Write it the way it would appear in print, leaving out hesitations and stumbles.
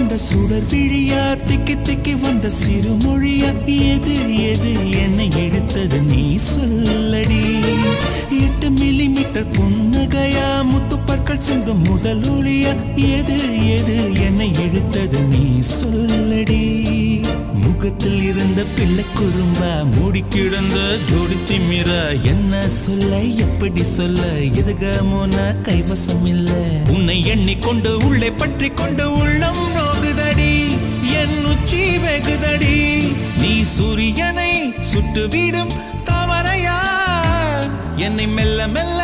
கொண்ட சுடர் விழியா திக்கி திக்கி வந்த சிறுமொழியா எது எது என்னை இழுத்தது நீ சொல்லடி 8 மில்லிமீட்டர் புன்னகையா முத்துப்பற்கள் சிந்தும் முதல் ஒளியா எது எது என்னை இழுத்தது நீ சொல்லடி முகத்தில் இருந்த பிள்ளை குறும்பா மூடி கிடந்த ஜோடி திமிரா என்ன சொல்ல எப்படி சொல்ல எதுகமோனா கைவசம் இல்ல உன்னை எண்ணிக்கொண்டு உள்ளே பற்றி கொண்டு உள்ளம் நோகுதடி என் உச்சி வெகுதடி நீ சூரியனை சுட்டுவிடும் தாமரையா என்னை மெல்ல மெல்ல